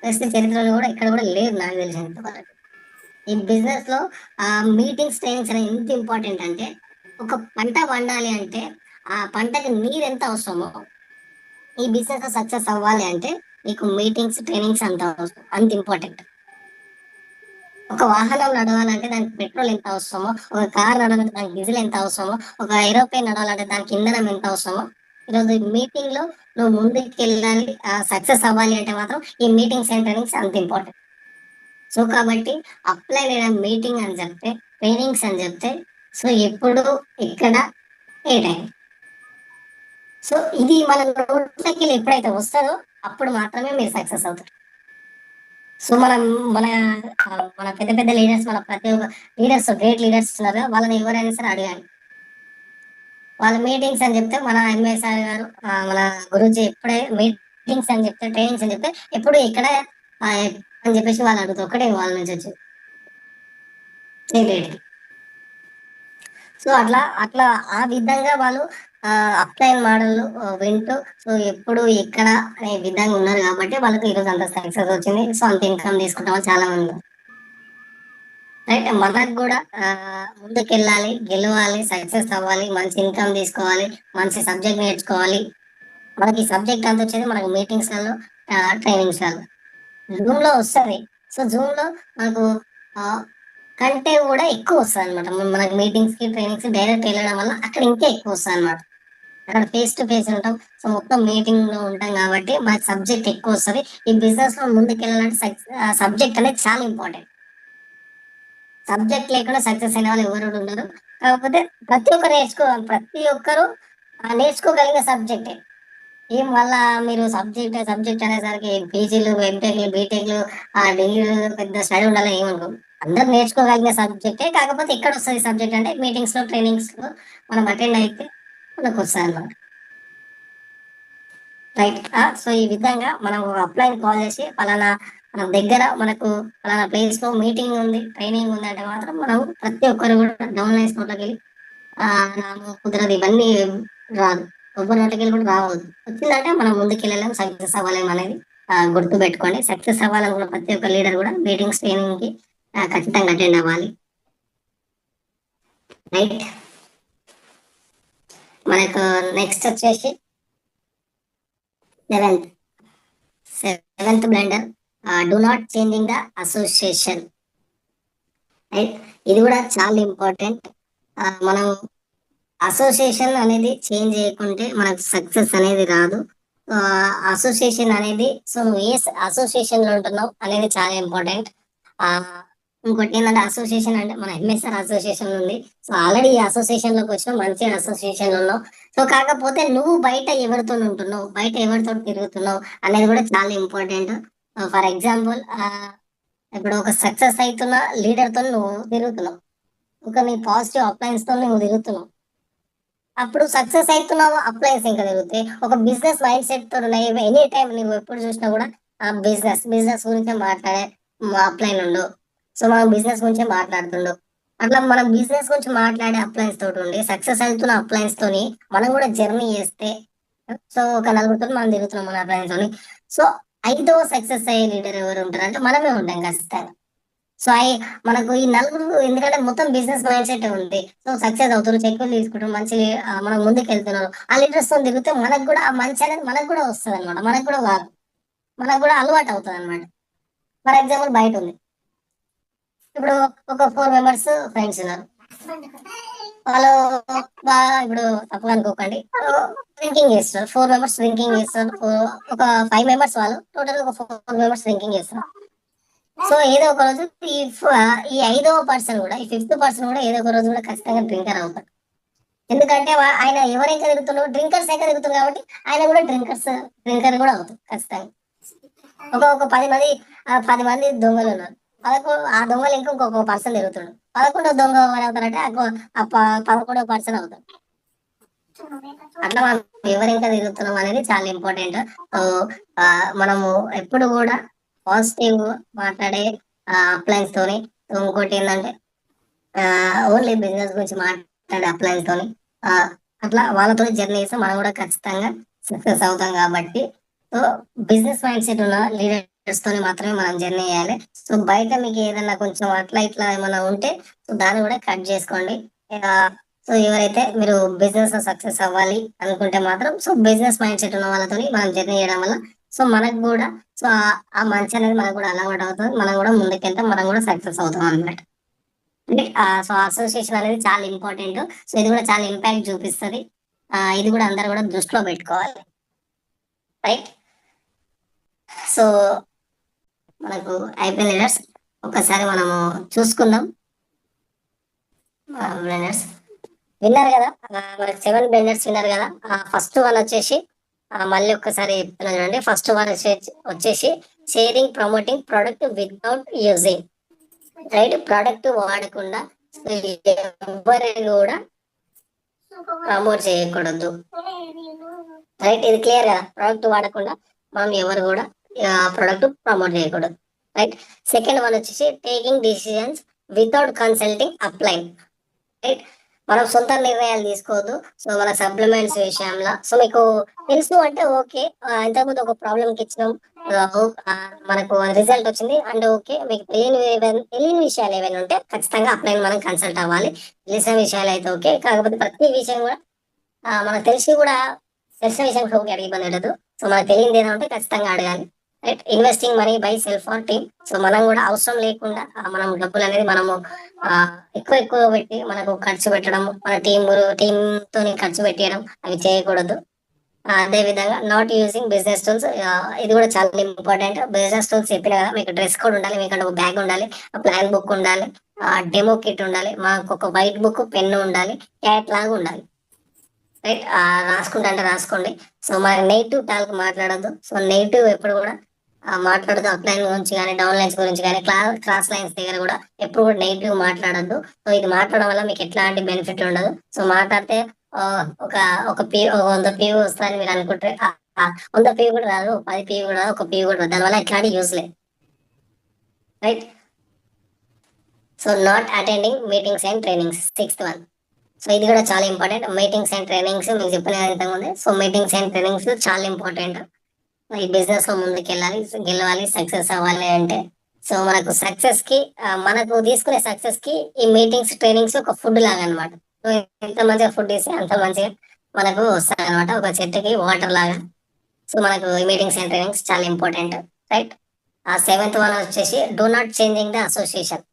వెస్టేజ్ చరిత్రలో కూడా ఇక్కడ కూడా లేదు నాకు తెలిసినంత వరకు. ఈ బిజినెస్ లో మీటింగ్స్ ట్రైనింగ్స్ అనేది ఎంత ఇంపార్టెంట్ అంటే, ఒక పంట పండాలి అంటే ఆ పంటకి నీరు ఎంత అవసరమో, ఈ బిజినెస్ సక్సెస్ అవ్వాలి అంటే మీకు మీటింగ్స్ ట్రైనింగ్స్ అంత ఇంపార్టెంట్. ఒక వాహనం నడవాలంటే దానికి పెట్రోల్ ఎంత అవసరమో, ఒక కార్ నడవాలంటే దానికి డీజిల్ ఎంత అవసరమో, ఒక ఏరోప్లేన్ నడవాలంటే దానికి ఇంధనం ఎంత అవసరమో, ఈరోజు ఈ మీటింగ్ లో నువ్వు ముందుకు వెళ్ళాలి, సక్సెస్ అవ్వాలి అంటే మాత్రం ఈ మీటింగ్స్ అండ్ ట్రైనింగ్స్ అంత ఇంపార్టెంట్. సో కాబట్టి అప్లై లేదా మీటింగ్ అని చెప్తే, ట్రైనింగ్స్ అని చెప్తే, సో ఎప్పుడు, ఇక్కడ, ఏ టైం, సో ఇది మన నోట్లకి ఎప్పుడైతే వస్తుందో అప్పుడు మాత్రమే మీరు సక్సెస్ అవుతారు. సో మన మన పెద్ద పెద్ద లీడర్స్, మన ప్రతి ఒక్క లీడర్స్, గ్రేట్ లీడర్స్ ఉన్నారు, వాళ్ళని ఎవరైనా సరే అడగాలి. వాళ్ళ మీటింగ్స్ అని చెప్తే, మన ఎంఎస్ఆర్ గారు, మన గురుజీ ఎప్పుడే మీటింగ్స్ అని చెప్తే, ట్రైనింగ్స్ అని చెప్తే ఎప్పుడు ఇక్కడ అని చెప్పేసి వాళ్ళు అడుగుతారు, ఒకటే వాళ్ళ నుంచి వచ్చి చేయలేదు. సో అట్లా అట్లా ఆ విధంగా వాళ్ళు అప్లైన్ మోడల్ వింటూ సో ఎప్పుడు ఎక్కడ అనే విధంగా ఉన్నారు కాబట్టి వాళ్ళకి ఈరోజు అంత సక్సెస్ వచ్చింది. సో అంత ఇన్కమ్ తీసుకుంటాం వాళ్ళు చాలా మంది. రైట్, మనకు కూడా ముందుకెళ్ళాలి, గెలవాలి, సక్సెస్ అవ్వాలి, మంచి ఇన్కమ్ తీసుకోవాలి, మంచి సబ్జెక్ట్ నేర్చుకోవాలి. మనకి సబ్జెక్ట్ అంత వచ్చేది మనకు మీటింగ్స్లలో, ట్రైనింగ్స్లలో, జూమ్లో వస్తుంది. సో జూమ్లో మనకు కంటే కూడా ఎక్కువ వస్తుంది అనమాట. మనకి మీటింగ్స్కి ట్రైనింగ్స్ డైరెక్ట్ వెళ్ళడం వల్ల అక్కడ ఇంకా ఎక్కువ వస్తుంది అనమాట. అక్కడ ఫేస్ టు ఫేస్ ఉంటాం. సో మొత్తం మీటింగ్ లో ఉంటాం కాబట్టి మనకి సబ్జెక్ట్ ఎక్కువ వస్తుంది. ఈ బిజినెస్ లో ముందుకు వెళ్ళాలంటే సబ్జెక్ట్ అనేది చాలా ఇంపార్టెంట్. సబ్జెక్ట్ లేకుండా సక్సెస్ అయిన వాళ్ళు ఎవరు ఉండరు. కాకపోతే ప్రతి ఒక్కరు నేర్చుకోగలిగిన సబ్జెక్టే. ఏం వల్ల మీరు సబ్జెక్ట్ అనేసరికి పీజీలు, ఎంటెక్లు, బీటెక్లు, డిగ్రీలు పెద్ద స్టడీ ఉండాలి ఏమనుకో. అందరు నేర్చుకోగలిగిన సబ్జెక్టే. కాకపోతే ఎక్కడ వస్తుంది సబ్జెక్ట్ అంటే మీటింగ్స్ లో, ట్రైనింగ్స్ లో మనం అటెండ్ అయితే మనకు వస్తుంది అన్నమాట. రైట్. సో ఈ విధంగా మనం ఒక అప్లైన్ కాల్ చేసి పలానా మన దగ్గర మనకు పలానా ప్లేస్ లో మీటింగ్ ఉంది, ట్రైనింగ్ ఉంది అంటే మాత్రం మనం ప్రతి ఒక్కరు కూడా డౌన్ లైన్స్ నోట్లకి వెళ్ళి నాకు కుదరదు ఇవన్నీ రాదు. ఎవరి నోట్లకి వెళ్ళి కూడా రావద్దు. వచ్చిందంటే మనం ముందుకు వెళ్ళలేము, సక్సెస్ అవ్వలేము అనేది గుర్తు పెట్టుకోండి. సక్సెస్ అవ్వాలని కూడా ప్రతి ఒక్క లీడర్ కూడా మీటింగ్స్, ట్రైనింగ్ కి ఖచ్చితంగా అటెండ్ అవ్వాలి. రైట్. మనకు నెక్స్ట్ వచ్చేసి seventh blunder, do not changing the association. Right, ఇది కూడా చాలా ఇంపార్టెంట్. మనం అసోసియేషన్ అనేది చేంజ్ చేయకుంటే మనకు సక్సెస్ అనేది రాదు. అసోసియేషన్ అనేది సో నువ్వు ఏ అసోసియేషన్ లో ఉంటున్నావు అనేది చాలా ఇంపార్టెంట్. ఇంకోటి ఏంటంటే అసోసియేషన్ అంటే మన ఎంఎస్ఆర్ అసోసియేషన్ ఉంది. సో ఆల్రెడీ ఈ అసోసియేషన్ లోకి వచ్చిన మంచి అసోసియేషన్ ఉన్నావు. సో కాకపోతే నువ్వు బయట ఎవరితో ఉంటున్నావు, బయట ఎవరితో తిరుగుతున్నావు అనేది కూడా చాలా ఇంపార్టెంట్. ఫర్ ఎగ్జాంపుల్, ఇప్పుడు ఒక సక్సెస్ అవుతున్న లీడర్ తో నువ్వు తిరుగుతున్నావు, ఒక నీ పాజిటివ్ అప్లయన్స్ తో నువ్వు తిరుగుతున్నావు. అప్పుడు సక్సెస్ అవుతున్నావు, అప్లయన్స్ ఇంకా తిరుగుతాయి. ఒక బిజినెస్ మైండ్ సెట్ తో ఎనీ టైం నువ్వు ఎప్పుడు చూసినా కూడా ఆ బిజినెస్ గురించే మాట్లాడే అప్లైన్ ఉండు. సో మనం బిజినెస్ గురించే మాట్లాడుతుండు. అట్లా మనం బిజినెస్ గురించి మాట్లాడే అప్లయన్స్ తోటి ఉండి సక్సెస్ అవుతున్న అప్లయన్స్ తోని మనం కూడా జర్నీ చేస్తే, సో ఒక నలుగురితో మనం తిరుగుతున్నాం మన అప్లయన్స్ తోని. సో ఐదవ సక్సెస్ అయ్యే లీడర్ ఎవరు ఉంటారు అంటే మనమే ఉంటాం ఖచ్చితంగా. సో మనకు ఈ నలుగురు ఎందుకంటే మొత్తం బిజినెస్ మైండ్ సెట్ ఉంది. సో సక్సెస్ అవుతారు, చెక్కులు తీసుకుంటారు, మంచి మనం ముందుకు వెళ్తున్నారు. ఆ లీడర్స్ తో తిరిగితే మనకు కూడా ఆ మంచి అనేది మనకు కూడా వస్తుంది అనమాట. మనకు కూడా అలవాటు అవుతుంది అనమాట. ఫర్ ఎగ్జాంపుల్ బయట ఉంది, ఇప్పుడు ఒక 4 మెంబర్స్ ఫ్రెండ్స్ ఉన్నారు. వాళ్ళు బాగా ఇప్పుడు తప్పుగా అనుకోకండి, డ్రింకింగ్ చేస్తారు. 4 మెంబర్స్ డ్రింకింగ్ చేస్తారు. ఒక 5 మెంబర్స్ వాళ్ళు టోటల్ ఒక 4 మెంబర్స్ డ్రింకింగ్ చేస్తారు. సో ఏదో ఒక రోజు ఈ ఐదవ పర్సన్ కూడా, ఈ ఫిఫ్త్ పర్సన్ కూడా ఏదో ఒక రోజు కూడా ఖచ్చితంగా డ్రింకర్ అవుతాడు. ఎందుకంటే ఆయన ఎవరైతే తిరుగుతున్నారో డ్రింకర్స్ అయితే తిరుగుతున్నారు కాబట్టి ఆయన కూడా డ్రింకర్ కూడా అవుతాడు ఖచ్చితంగా. ఒక 10 మంది దొంగలు ఉన్నారు. ఆ దొంగలు ఇంకొక పర్సన్ తిరుగుతాడు. 11వ దొంగ ఎవరు అవుతారంటే 11వ పర్సన్ అవుతాడు. అట్లా మనం ఎవరు ఇంకా తిరుగుతున్నాం అనేది చాలా ఇంపార్టెంట్. సో మనము ఎప్పుడు కూడా పాజిటివ్ మాట్లాడే అప్లయన్స్ తోని, ఇంకోటి ఏంటంటే ఓన్లీ బిజినెస్ గురించి మాట్లాడే అప్లయన్స్ తోని అట్లా వాళ్ళతో జర్నీ చేస్తే మనం కూడా ఖచ్చితంగా సక్సెస్ అవుతాం. కాబట్టి సో బిజినెస్ మైండ్ సెట్ ఉన్న లీడర్స్ తోని మాత్రమే మనం జర్నీ చేయాలి. సో బయట మీకు ఏదైనా కొంచెం అట్లా ఇట్లా ఏమైనా ఉంటే సో దాన్ని కూడా కట్ చేసుకోండి. సో ఎవరైతే మీరు బిజినెస్ లో సక్సెస్ అవ్వాలి అనుకుంటే మాత్రం సో బిజినెస్ మైండ్ సెట్ ఉన్న వాళ్ళతో మనం జర్నీ చేయడం వల్ల సో మనకు కూడా సో ఆ మంచి అనేది మనకు కూడా అలవాటు అవుతుంది. మనం కూడా ముందుకెళ్తే మనం కూడా సక్సెస్ అవుతాం అన్నమాట. అంటే సో అసోసియేషన్ అనేది చాలా ఇంపార్టెంట్. సో ఇది కూడా చాలా ఇంపాక్ట్ చూపిస్తుంది. ఇది కూడా అందరు కూడా దృష్టిలో పెట్టుకోవాలి. రైట్. సో మనకు అయిపోయింది లీడర్స్. ఒకసారి మనము చూసుకుందాం. బ్లెండర్స్ విన్నారు కదా, మనకి 7 బ్లెండర్స్ విన్నారు కదా. ఫస్ట్ వన్ వచ్చేసి మళ్ళీ ఒక్కసారి చెప్తున్నా చూడండి. ఫస్ట్ వన్ వచ్చేసి sharing, promoting product without using. Right, product వాడకుండా ఎవరు కూడా ప్రమోట్ చేయకూడదు. రైట్, ఇది క్లియర్ కదా. ప్రొడక్ట్ వాడకుండా మనం ఎవరు కూడా ప్రొడక్ట్ ప్రమోట్ చేయకూడదు. రైట్. సెకండ్ వన్ వచ్చేసి taking decisions without consulting upline. Right, మనం సొంత నిర్ణయాలు తీసుకోవద్దు. సో, మన సప్లిమెంట్స్ విషయంలో సో, మీకు తెలుసు అంటే ఓకే. ఇంతకుముందు ఒక ప్రాబ్లమ్‌కి ఇచ్చినాం. మనకు రిజల్ట్ వచ్చింది. And okay. మీకు తెలియని విషయాలు ఏవైనా ఉంటే ఖచ్చితంగా అప్లైన్ మనం కన్సల్ట్ అవ్వాలి. తెలిసిన విషయాలైతే ఓకే. కాకపోతే ప్రతి విషయం కూడా మనకు తెలిసి కూడా తెలిసిన విషయం కూడా ఓకే అడిగి ఇబ్బంది పెట్టొద్దు. సో, మనకు తెలియనిది ఏదైనా ఉంటే ఖచ్చితంగా అడగాలి. Right. Investing money by self or team. So, మనం కూడా అవసరం లేకుండా మనం డబ్బులనేది మనము ఎక్కువ పెట్టి మనకు ఖర్చు పెట్టడం, మన టీమ్‌తోని ఖర్చు పెట్టియడం అవి చేయకూడదు. అదే విధంగా నాట్ యూజింగ్ బిజినెస్ టూల్స్, ఇది కూడా చాలా ఇంపార్టెంట్. బిజినెస్ టూల్స్ చెప్పినా కదా! మీకు డ్రెస్ కోడ్ ఉండాలి. మీకంటే ఒక బ్యాగ్ ఉండాలి. ప్లాన్ బుక్ ఉండాలి. డెమో కిట్ ఉండాలి. మాకొక వైట్ బుక్, పెన్ ఉండాలి. క్యాట్ లాగా ఉండాలి. రైట్. రాసుకుంటా అంటే రాసుకోండి. సో, మరి నెగెటివ్ టాక్ మాట్లాడొద్దు. సో, నెగెటివ్ ఎప్పుడు కూడా మాట్లాడొద్దు. అప్‌లైన్ గురించి గాని, డౌన్ లైన్స్ గురించి గాని, క్రాస్ లైన్స్ దగ్గర కూడా ఎప్పుడు కూడా నెగెటివ్ మాట్లాడొద్దు. సో, ఇది మాట్లాడడం వల్ల మీకు ఎట్లాంటి బెనిఫిట్ ఉండదు. సో, మాట్లాడితే ఒక ఒక 100 పీవీ వస్తదని మీరు అనుకుంటే 100 పీవీ కూడా రాదు. 10 పీవీ కూడా రాదు. ఒక పీవీ కూడా రాదు. దానివల్ల ఎట్లాంటి యూజ్ లేదు. Right. So, not attending meetings and trainings. Sixth one. So, ఇది కూడా చాలా ఇంపార్టెంట్. మీటింగ్స్ అండ్ ట్రైనింగ్స్ మీకు చెప్పిన ఇంతకుముందే. సో, మీటింగ్స్ అండ్ ట్రైనింగ్స్ చాలా ఇంపార్టెంట్. ఈ బిజినెస్‌లో ముందుకెళ్ళాలి, గెలవాలి, సక్సెస్ అవ్వాలి అంటే. సో, మనకు సక్సెస్‌కి మనకు తీసుకునే సక్సెస్‌కి ఈ మీటింగ్స్, ట్రైనింగ్స్ ఒక ఫుడ్ లాగనమాట. సో, ఎంత మంచిగా ఫుడ్ ఇస్తే అంత మంచిగా మనకు వస్తాయనమాట. ఒక చెట్టుకి వాటర్ లాగా. సో, మనకు ఈ మీటింగ్స్ అండ్ ట్రైనింగ్స్ చాలా ఇంపార్టెంట్. రైట్. సెవెంత్ వన్ వచ్చేసి do not changing the association.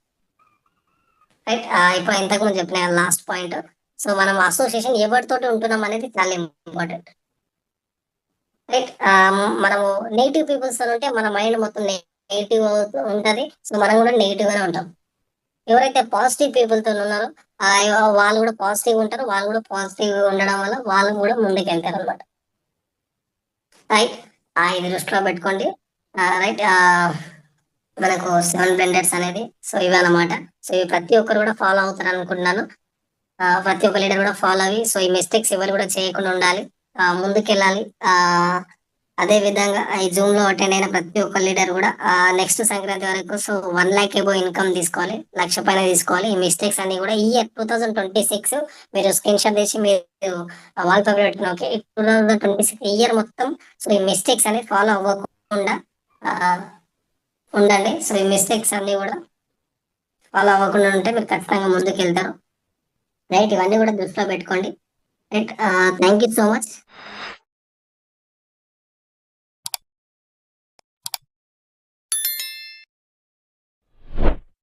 Right. ఇప్పుడు ఇంతకుముందు చెప్పిన లాస్ట్ పాయింట్. సో, మనం అసోసియేషన్ ఎవరితోటి ఉంటున్నాం అనేది చాలా ఇంపార్టెంట్. రైట్. మనము నెగెటివ్ పీపుల్స్‌తోని ఉంటే మన మైండ్ మొత్తం నెగెటివ్ అవుతూ ఉంటది. సో, మనం కూడా నెగెటివ్‌గానే ఉంటాం. ఎవరైతే పాజిటివ్ పీపుల్‌తోని ఉన్నారో వాళ్ళు కూడా పాజిటివ్‌గా ఉంటారు. వాళ్ళు కూడా పాజిటివ్‌గా ఉండడం వల్ల వాళ్ళు కూడా ముందుకెళ్తారనమాట. రైట్. ఇది దృష్టిలో పెట్టుకోండి. రైట్. మనకు 7 బ్లెండర్స్ అనేది సో, ఇవన్నమాట. సో, ఇవి ప్రతి ఒక్కరు కూడా ఫాలో అవుతారనుకుంటున్నాను. ప్రతి ఒక్క లీడర్ కూడా ఫాలో అవ్వి సో, ఈ మిస్టేక్స్ ఎవరు కూడా చేయకుండా ఉండాలి. ముందుకెళ్ళాలి. అదే విధంగా ఈ జూమ్‌లో అటెండ్ అయిన ప్రతి ఒక్క లీడర్ కూడా నెక్స్ట్ సంక్రాంతి వరకు సో, 1,00,000 ఎబోవ్ ఇన్‌కమ్ తీసుకోవాలి. 1,00,000 పైన తీసుకోవాలి. ఈ మిస్టేక్స్ అన్నీ కూడా ఈ ఇయర్ 2026 మీరు స్క్రీన్‌షాట్ తీసి మీరు వాల్‌పేపర్ పెట్టుకుని ఓకే. 2026 ఇయర్ మొత్తం సో, ఈ మిస్టేక్స్ అనేవి ఫాలో అవ్వకుండా ఆహ్, ఉండండి. సో, ఈ మిస్టేక్స్ అన్నీ కూడా ఫాలో అవ్వకుండా ఉంటే మీరు ఖచ్చితంగా ముందుకెళ్తారు. రైట్. ఇవన్నీ కూడా దృష్టిలో పెట్టుకోండి. Right. Thank you so much.